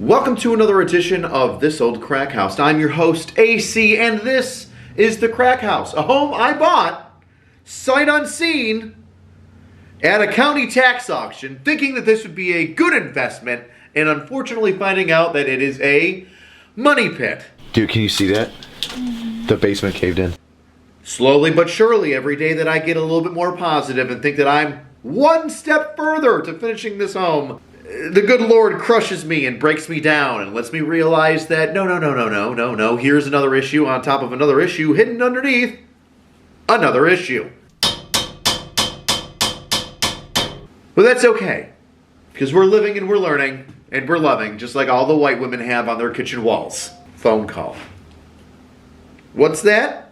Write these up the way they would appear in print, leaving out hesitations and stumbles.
Welcome to another edition of This Old Crackhouse. I'm your host, AC, and this is the Crackhouse, a home I bought, sight unseen, at a county tax auction, thinking that this would be a good investment, and unfortunately finding out that it is a money pit. Dude, can you see that? The basement caved in. Slowly but surely, every day that I get a little bit more positive and think that I'm one step further to finishing this home, the good Lord crushes me and breaks me down and lets me realize that no, here's another issue on top of another issue hidden underneath another issue. But that's okay, because we're living and we're learning and we're loving, just like all the white women have on their kitchen walls. Phone call. What's that?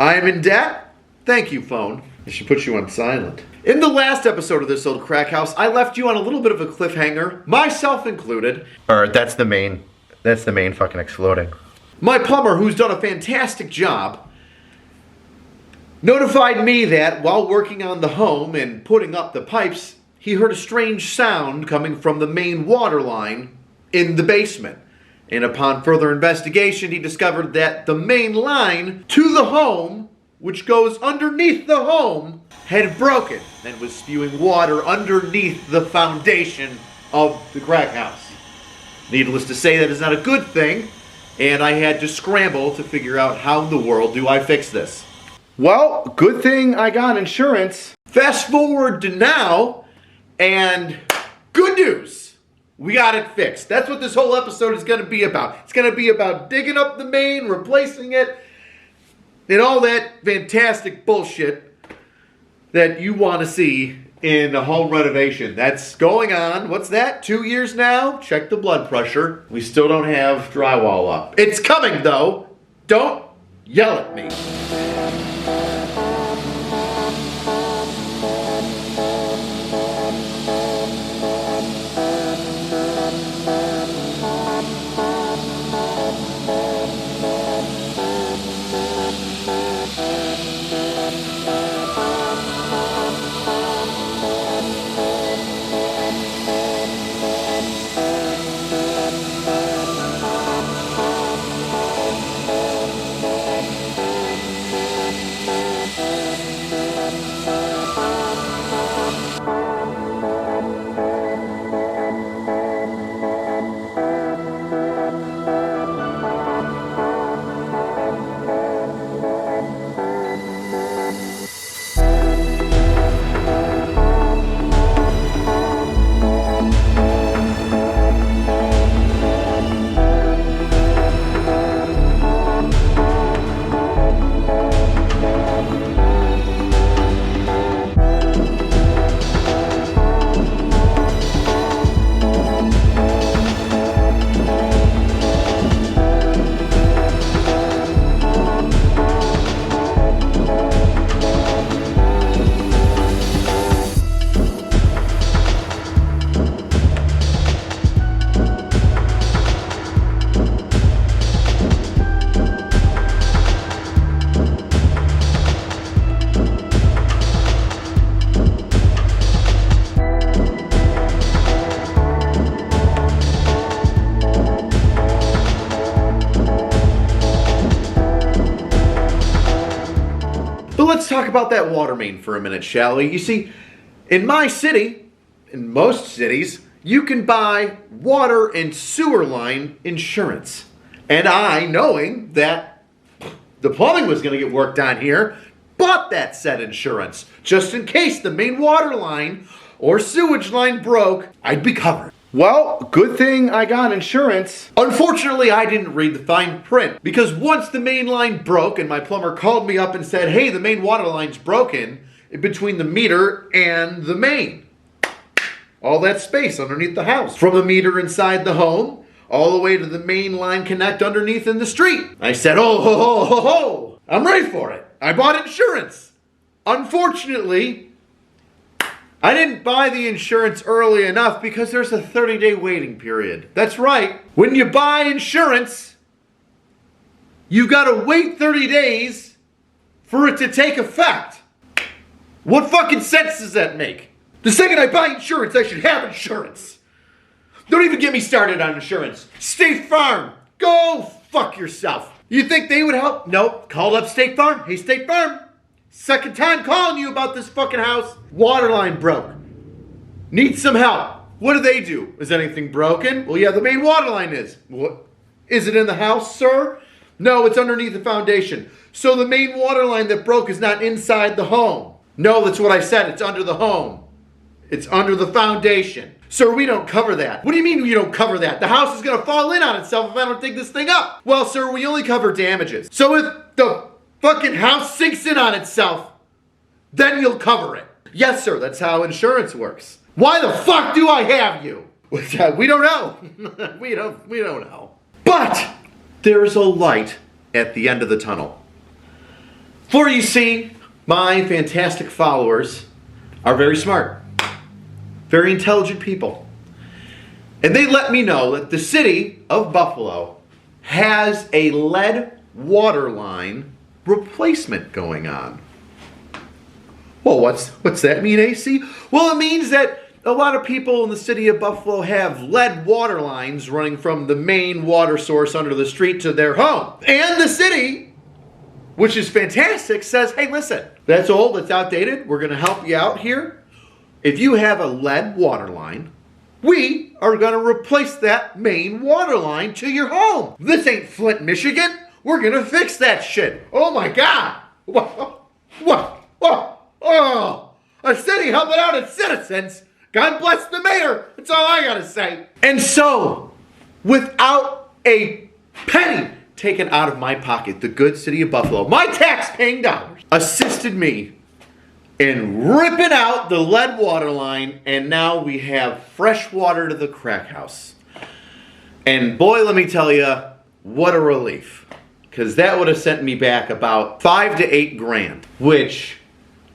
I am in debt? Thank you, phone. I should put you on silent. In the last episode of This Old Crackhouse, I left you on a little bit of a cliffhanger, myself included. Or that's the main fucking exploding. My plumber, who's done a fantastic job, notified me that while working on the home and putting up the pipes, he heard a strange sound coming from the main water line in the basement. And upon further investigation, he discovered that the main line to the home, which goes underneath the home, had broken and was spewing water underneath the foundation of the crack house. Needless to say, that is not a good thing, and I had to scramble to figure out how in the world do I fix this. Well, good thing I got insurance. Fast forward to now, and good news! We got it fixed. That's what this whole episode is going to be about. It's going to be about digging up the main, replacing it, and all that fantastic bullshit that you want to see in a home renovation. That's going on, what's that, 2 years now? Check the blood pressure. We still don't have drywall up. It's coming, though. Don't yell at me. Let's talk about that water main for a minute, shall we? You see, in my city, in most cities, you can buy water and sewer line insurance. And I, knowing that the plumbing was going to get worked on here, bought that said insurance. Just in case the main water line or sewage line broke, I'd be covered. Well, good thing I got insurance. Unfortunately, I didn't read the fine print, because once the main line broke and my plumber called me up and said, hey, the main water line's broken between the meter and the main. All that space underneath the house. From the meter inside the home, all the way to the main line connect underneath in the street. I said, oh, ho, ho, ho, ho. I'm ready for it. I bought insurance. Unfortunately, I didn't buy the insurance early enough because there's a 30-day waiting period. That's right. When you buy insurance, you've got to wait 30 days for it to take effect. What fucking sense does that make? The second I buy insurance, I should have insurance. Don't even get me started on insurance. State Farm, go fuck yourself. You think they would help? Nope. Called up State Farm. Hey, State Farm. Second time calling you about this fucking house. Water line broke. Need some help. What do they do? Is anything broken? Well, yeah, the main water line is. What? Is it in the house, sir? No, it's underneath the foundation. So the main water line that broke is not inside the home. No, that's what I said. It's under the home. It's under the foundation. Sir, we don't cover that. What do you mean you don't cover that? The house is going to fall in on itself if I don't dig this thing up. Well, sir, we only cover damages. So if the fucking house sinks in on itself, then you'll cover it. Yes, sir, that's how insurance works. Why the fuck do I have you? We don't know. we don't know. But there's a light at the end of the tunnel. For you see, my fantastic followers are very smart, very intelligent people. And they let me know that the city of Buffalo has a lead water line replacement going on. Well, what's that mean, AC? Well, it means that a lot of people in the city of Buffalo have lead water lines running from the main water source under the street to their home. And the city, which is fantastic, says, hey, listen, that's old, that's outdated. We're going to help you out here. If you have a lead water line, we are going to replace that main water line to your home. This ain't Flint, Michigan. We're going to fix that shit. Oh, my God. What? Oh, a city helping out its citizens. God bless the mayor. That's all I got to say. And so, without a penny taken out of my pocket, the good city of Buffalo, my tax-paying dollars, assisted me in ripping out the lead water line, and now we have fresh water to the crack house. And boy, let me tell you, what a relief. Because that would have sent me back about $5 to $8 grand, which,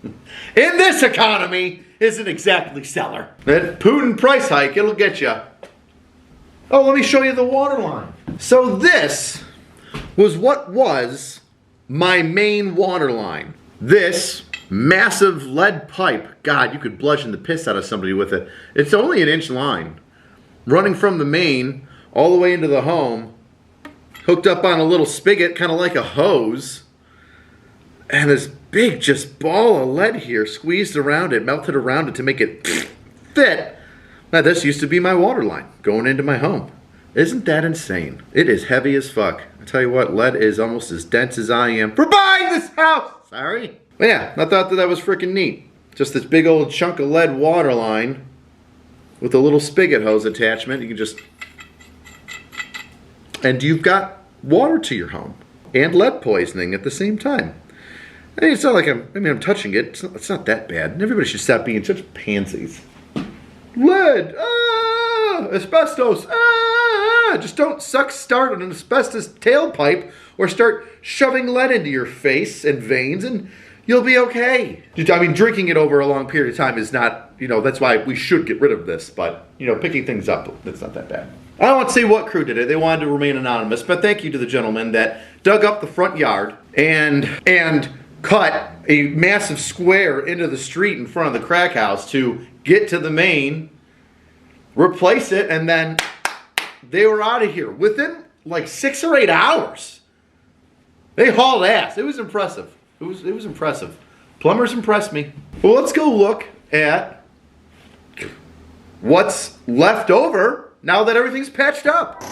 in this economy, isn't exactly stellar. That Putin price hike, it'll get you. Oh, let me show you the water line. So this was what was my main water line. This massive lead pipe. God, you could bludgeon the piss out of somebody with it. It's only an inch line, running from the main all the way into the home, hooked up on a little spigot, kind of like a hose. And this big just ball of lead here squeezed around it, melted around it to make it fit. Now this used to be my water line going into my home. Isn't that insane? It is heavy as fuck. I tell you what, lead is almost as dense as I am for buying this house. Sorry. But yeah, I thought that was freaking neat. Just this big old chunk of lead water line with a little spigot hose attachment. You can just... And you've got water to your home and lead poisoning at the same time. I mean, it's not like I'm touching it. It's not that bad. Everybody should stop being such pansies. Lead, asbestos, just don't start an asbestos tailpipe or start shoving lead into your face and veins and you'll be okay. I mean, drinking it over a long period of time is not, that's why we should get rid of this, but, picking things up, that's not that bad. I don't want to say what crew did it. They wanted to remain anonymous, but thank you to the gentleman that dug up the front yard and cut a massive square into the street in front of the crack house to get to the main, replace it, and then they were out of here within like 6 or 8 hours. They hauled ass. It was impressive. It was impressive. Plumbers impressed me. Well, let's go look at what's left over now that everything's patched up.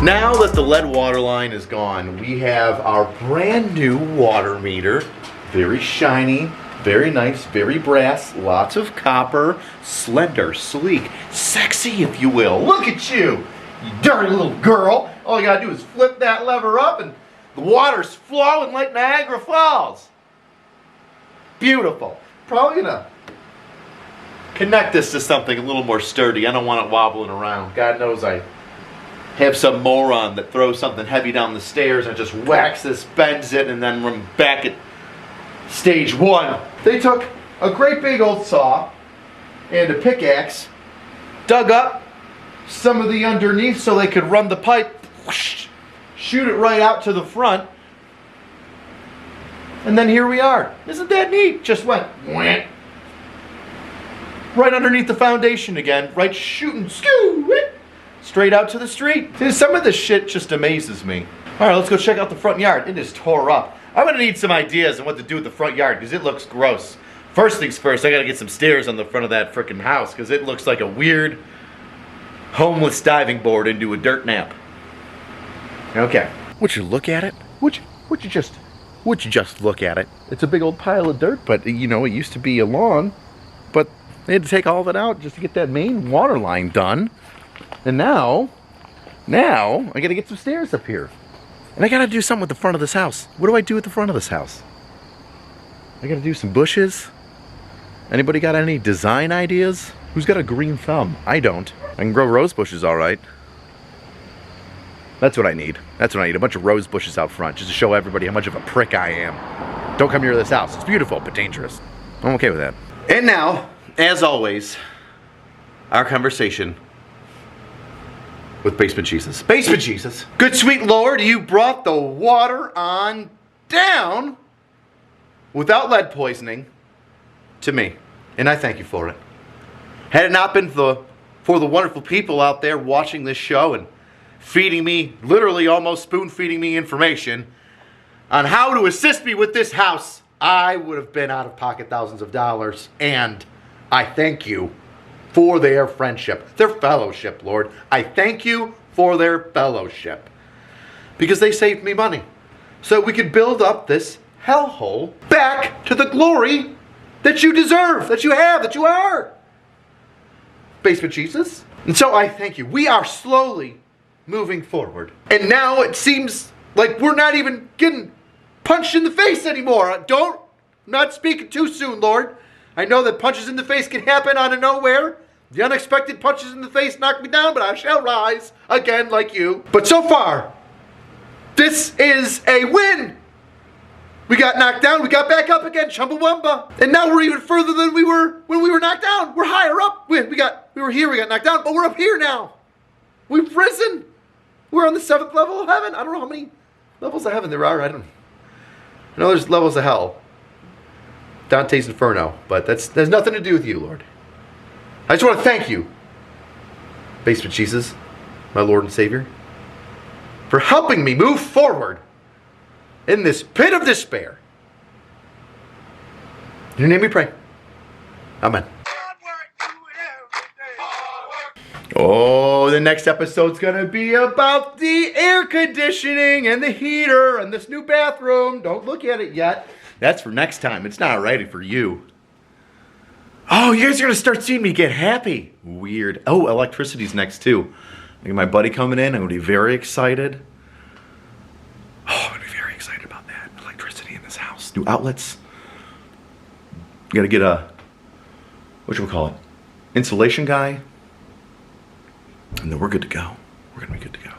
Now that the lead water line is gone, we have our brand new water meter. Very shiny, very nice, very brass, lots of copper, slender, sleek, sexy if you will. Look at you, you dirty little girl. All you gotta do is flip that lever up and the water's flowing like Niagara Falls. Beautiful. Probably gonna connect this to something a little more sturdy. I don't want it wobbling around. God knows I have some moron that throws something heavy down the stairs and just whacks this, bends it, and then we're back at stage one. They took a great big old saw and a pickaxe, dug up some of the underneath so they could run the pipe, whoosh, shoot it right out to the front, and then here we are. Isn't that neat? Just went wham, right underneath the foundation again, right shooting straight out to the street. See, some of this shit just amazes me. All right, let's go check out the front yard. It is tore up. I'm gonna need some ideas on what to do with the front yard because it looks gross. First things first, I gotta get some stairs on the front of that frickin' house because it looks like a weird homeless diving board into a dirt nap. Okay. Would you look at it? Would you just look at it? It's a big old pile of dirt, but you know, it used to be a lawn, but they had to take all of it out just to get that main water line done. And now I gotta get some stairs up here. And I gotta do something with the front of this house. What do I do with the front of this house? I gotta do some bushes. Anybody got any design ideas? Who's got a green thumb? I don't. I can grow rose bushes all right. That's what I need. That's what I need. A bunch of rose bushes out front just to show everybody how much of a prick I am. Don't come near this house. It's beautiful but dangerous. I'm okay with that. And now, as always, our conversation with Basement Jesus. Basement Jesus. Good sweet Lord, you brought the water on down without lead poisoning to me. And I thank you for it. Had it not been for the wonderful people out there watching this show and feeding me, literally almost spoon feeding me information on how to assist me with this house, I would have been out of pocket thousands of dollars. And I thank you for their friendship, their fellowship, Lord. I thank you for their fellowship because they saved me money so we could build up this hellhole back to the glory that you deserve, that you have, that you are. Basement Jesus. And so I thank you. We are slowly moving forward. And now it seems like we're not even getting punched in the face anymore. I'm not speaking too soon, Lord. I know that punches in the face can happen out of nowhere. The unexpected punches in the face knock me down, but I shall rise again like you. But so far, this is a win. We got knocked down, we got back up again, Chumbawamba. And now we're even further than we were when we were knocked down. We're higher up. We were here, we got knocked down, but we're up here now. We've risen. We're on the 7th level of heaven. I don't know how many levels of heaven there are. I know there's levels of hell. Dante's Inferno, but that's nothing to do with you, Lord. I just want to thank you, Basement Jesus, my Lord and Savior, for helping me move forward in this pit of despair. In your name we pray. Amen. Oh, the next episode's gonna be about the air conditioning and the heater and this new bathroom. Don't look at it yet. That's for next time. It's not ready for you. Oh, you guys are gonna start seeing me get happy. Weird. Oh, electricity's next too. I got my buddy coming in. I'm gonna be very excited. Oh, I'm gonna be very excited about that. Electricity in this house. New outlets. You gotta get a, what insulation guy. And then we're good to go. We're gonna be good to go.